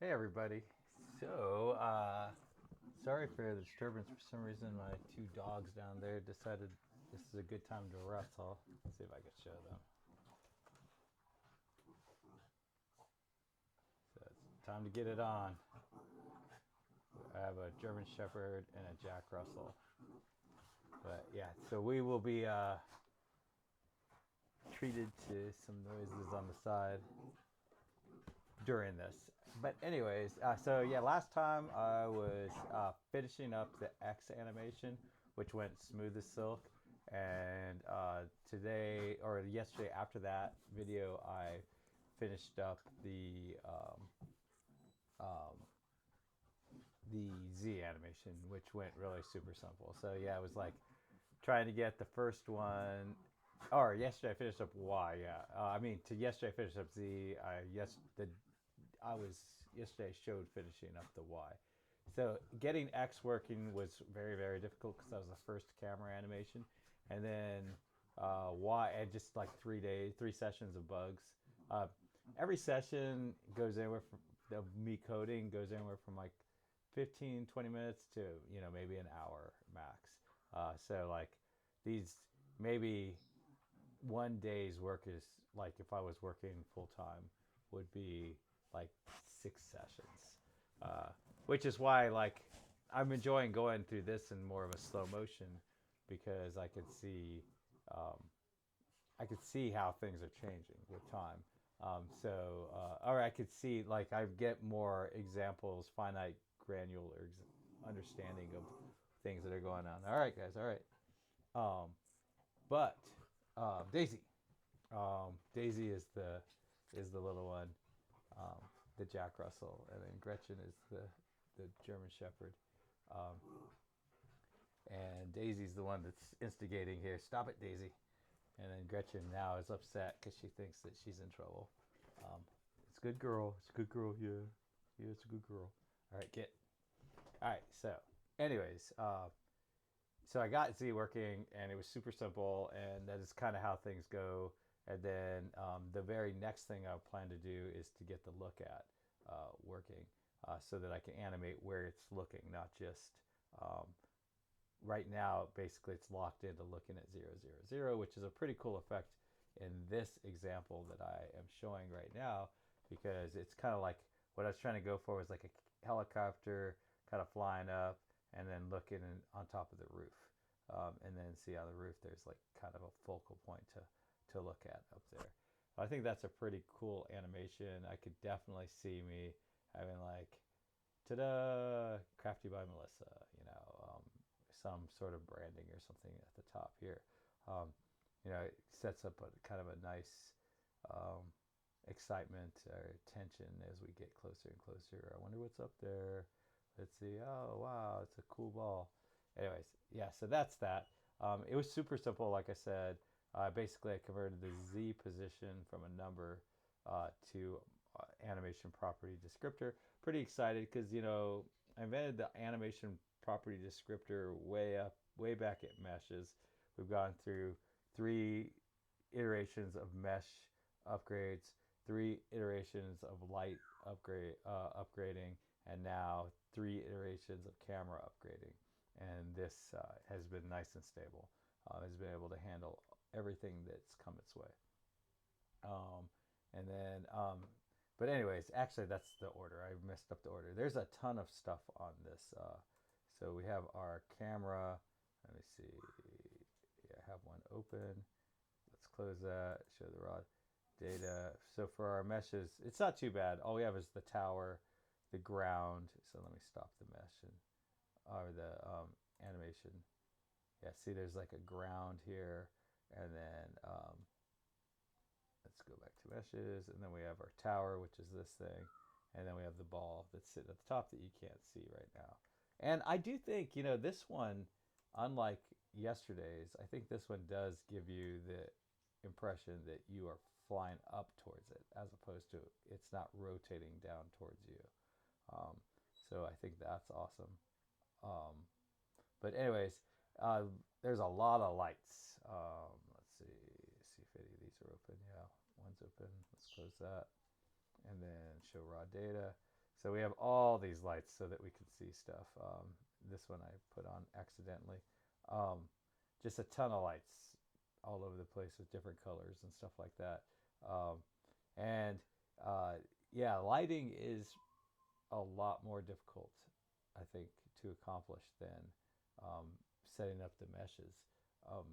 Hey everybody. So, sorry for the disturbance. For some reason, my two dogs down there decided this is a good time to wrestle. Let's see if I can show them. So it's time to get it on. I have a German Shepherd and a Jack Russell. But yeah, so we will be treated to some noises on the side during this. But anyways, so yeah, last time I was finishing up the X animation, which went smooth as silk, and today or yesterday after that video, I finished up the Z animation, which went really super simple. So yeah, it was like trying to get the first one. Or yesterday I finished up Y. Yeah, I mean to yesterday I finished up Z. I was yesterday showed finishing up the Y. So getting X working was very difficult because that was the first camera animation, and then Y and just like 3 days, 3 sessions of bugs. Uh, every session goes anywhere from the me coding goes anywhere from like 15, 20 minutes to maybe an hour max. So like these maybe one day's work is like if I was working full time would be like 6 sessions, which is why like I'm enjoying going through this in more of a slow motion because I could see how things are changing with time. Or I could see like I get more examples, finite granular understanding of things that are going on. All right, guys. All right. But Daisy, Daisy is the little one, the Jack Russell, and then Gretchen is the German Shepherd, and Daisy's the one that's instigating here. Stop it, Daisy! And then Gretchen now is upset because she thinks that she's in trouble. Um, it's a good girl. It's a good girl. Yeah, yeah, it's a good girl. All right, get. All right. So, anyways, so I got Z working, and it was super simple, and that is kind of how things go. And then the very next thing I plan to do is to get the look at working, so that I can animate where it's looking, not just um, right now. Basically, it's locked into looking at 000, which is a pretty cool effect in this example that I am showing right now, because it's kind of like what I was trying to go for was like a helicopter kind of flying up and then looking on top of the roof, and then see on the roof there's like kind of a focal point to look at up there. I think that's a pretty cool animation. I could definitely see me having like ta-da, crafty by Melissa, some sort of branding or something at the top here. Um, it sets up a kind of a nice um, excitement or tension as we get closer and closer. I wonder what's up there. Let's see. Oh, wow, it's a cool ball. Anyways, yeah, so that's that. It was super simple, like I said. Basically, I converted the Z position from a number to animation property descriptor. Pretty excited because, I invented the animation property descriptor way back at Meshes. We've gone through 3 iterations of mesh upgrades, 3 iterations of light upgrading, and now 3 iterations of camera upgrading. And this has been nice and stable. Has been able to handle everything that's come its way. Um, and then, but anyways, actually, that's the order. I messed up the order. There's a ton of stuff on this. So we have our camera. Let me see. Yeah, I have one open. Let's close that. Show the raw data. So for our meshes, it's not too bad. All we have is the tower, the ground. So let me stop the mesh and or the animation. Yeah, see, there's like a ground here, and then let's go back to meshes, and then we have our tower, which is this thing, and then we have the ball that's sitting at the top that you can't see right now. And I do think, this one, unlike yesterday's, I think this one does give you the impression that you are flying up towards it, as opposed to it's not rotating down towards you. Um, so I think that's awesome. Um, but anyways, uh, there's a lot of lights. Let's see if any of these are open. Yeah, one's open. Let's close that, and then show raw data. So we have all these lights so that we can see stuff. This one I put on accidentally. Um, just a ton of lights all over the place with different colors and stuff like that. Um, and yeah, lighting is a lot more difficult, I think, to accomplish than um, setting up the meshes.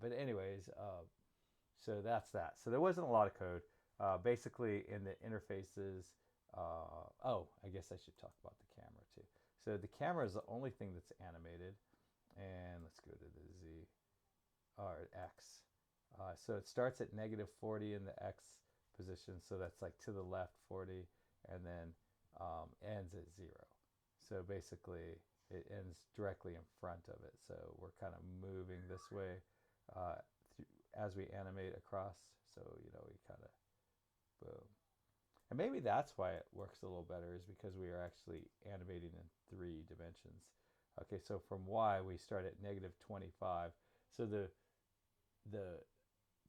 But anyways, so that's that. So there wasn't a lot of code. Basically, in the interfaces, oh, I guess I should talk about the camera too. So the camera is the only thing that's animated. And let's go to the Z or X. So it starts at -40 in the X position. So that's like to the left 40, and then ends at 0. So basically, it ends directly in front of it. So we're kind of moving this way uh, as we animate across. So, we kind of boom. And maybe that's why it works a little better, is because we are actually animating in 3 dimensions. Okay, so from Y we start at -25. So the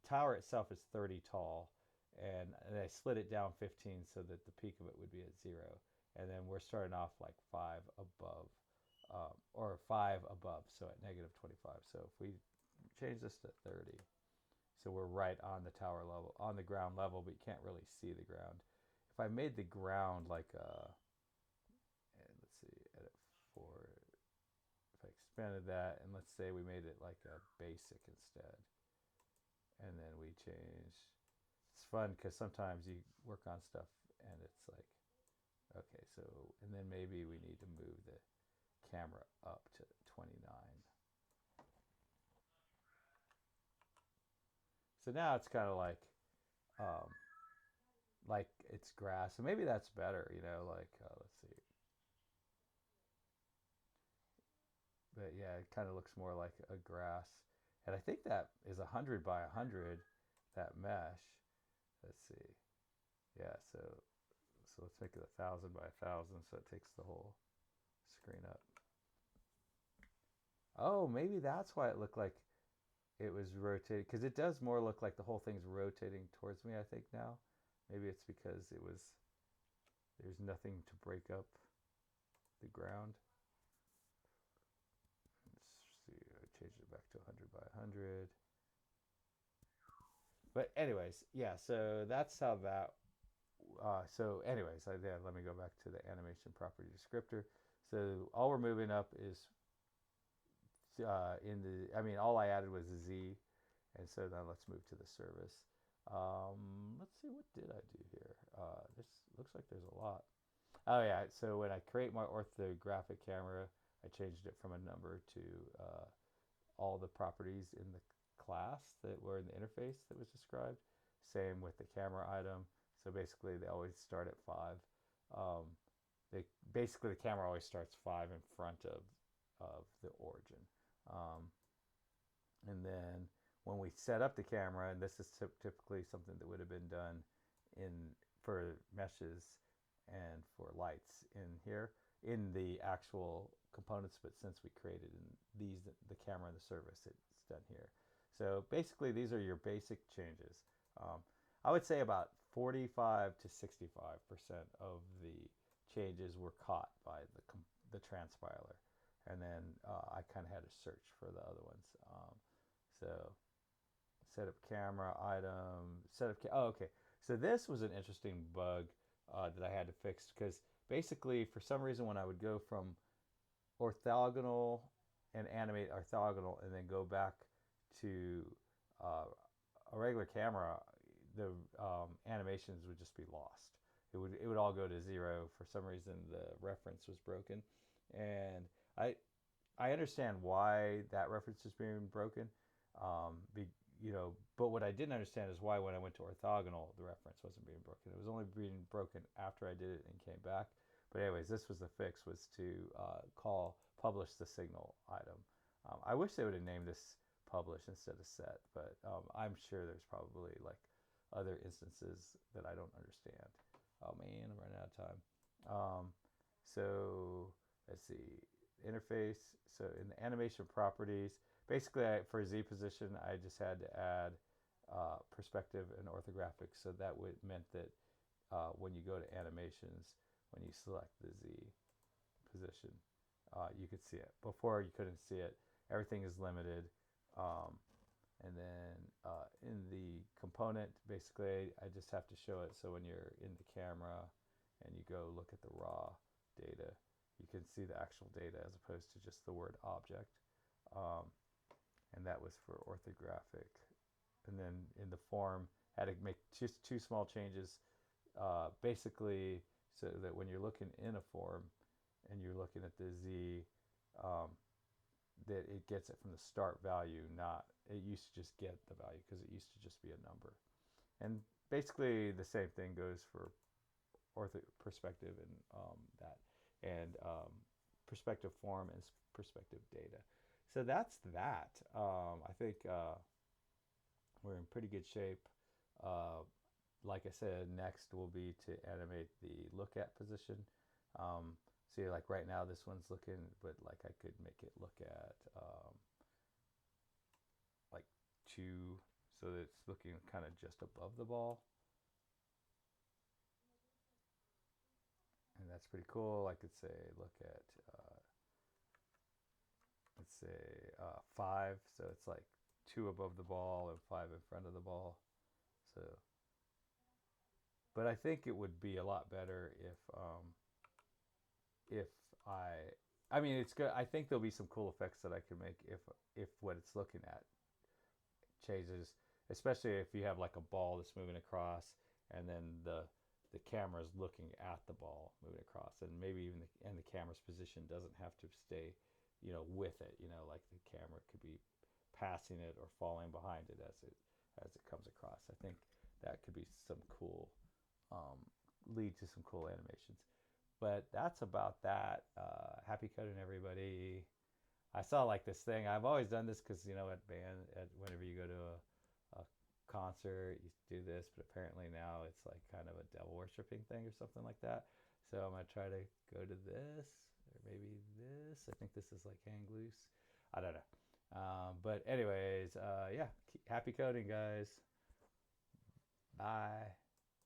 tower itself is 30 tall, and I slid it down 15 so that the peak of it would be at 0. And then we're starting off like 5 above, or 5 above, so at -25. So if we change this to 30, so we're right on the tower level, on the ground level, but you can't really see the ground. If I made the ground like and let's see, edit for, if I expanded that, and let's say we made it like a basic instead, and then we change. It's fun because sometimes you work on stuff and it's like, okay, so, and then maybe we need to move the camera up to 29. So now it's kind of um, like it's grass. So maybe that's better, like, let's see. But yeah, it kind of looks more like a grass. And I think that is 100 by 100, that mesh. Let's see. Yeah, so let's make it 1,000 by 1,000, so it takes the whole screen up. Oh, maybe that's why it looked like it was rotating, because it does more look like the whole thing's rotating towards me, I think, now. Maybe it's because there's nothing to break up the ground. Let's see, I changed it back to 100 by 100. But anyways, yeah, so that's how that, so anyways, yeah, let me go back to the animation property descriptor. So all we're moving up is all I added was a Z. And so now let's move to the service. Let's see, what did I do here? This looks like there's a lot. Oh yeah, so when I create my orthographic camera, I changed it from a number to all the properties in the class that were in the interface that was described. Same with the camera item. So basically they always start at 5. Um, basically the camera always starts 5 in front of the origin. And then when we set up the camera, and this is typically something that would have been done for meshes and for lights in here in the actual components, but since we created the camera and the service, it's done here. So basically these are your basic changes. I would say about 45 to 65% of the changes were caught by the transpiler, and then I kind of had to search for the other ones. So set up camera item, oh, okay. So this was an interesting bug that I had to fix, because basically for some reason when I would go from orthogonal and animate orthogonal and then go back to a regular camera, the animations would just be lost. It would all go to 0. For some reason the reference was broken, and I understand why that reference is being broken. But what I didn't understand is why when I went to orthogonal, the reference wasn't being broken. It was only being broken after I did it and came back. But anyways, this was the fix, was to publish the signal item. I wish they would have named this publish instead of set, but I'm sure there's probably like other instances that I don't understand. Oh man, I'm running out of time. So let's see, interface. So in the animation properties, basically for Z position, I just had to add perspective and orthographic. So that meant that when you go to animations, when you select the Z position, you could see it. Before you couldn't see it. Everything is limited. Um, and then in the component, basically, I just have to show it. So when you're in the camera and you go look at the raw data, you can see the actual data as opposed to just the word object. And that was for orthographic. And then in the form, I had to make just two small changes, basically, so that when you're looking in a form and you're looking at the Z, that it gets it from the start value, not, it used to just get the value because it used to just be a number. And basically the same thing goes for perspective and that, and perspective form and perspective data. So that's that. I think we're in pretty good shape. Like I said, next will be to animate the look at position. See, like right now this one's looking, but like I could make it look at like 2, so that it's looking kind of just above the ball. And that's pretty cool. I could say look at, let's say 5, so it's like 2 above the ball and 5 in front of the ball. So, but I think it would be a lot better if I mean, it's good. I think there'll be some cool effects that I can make if what it's looking at changes, especially if you have like a ball that's moving across, and then the camera's looking at the ball moving across, and maybe even the camera's position doesn't have to stay, with it. Like the camera could be passing it or falling behind it as it comes across. I think that could be some cool, lead to some cool animations. But that's about that. Happy coding, everybody. I saw like this thing. I've always done this because whenever you go to a concert, you do this. But apparently now it's like kind of a devil worshiping thing or something like that. So I'm gonna try to go to this, or maybe this. I think this is like hang loose. I don't know. But anyways, yeah. Happy coding, guys. Bye.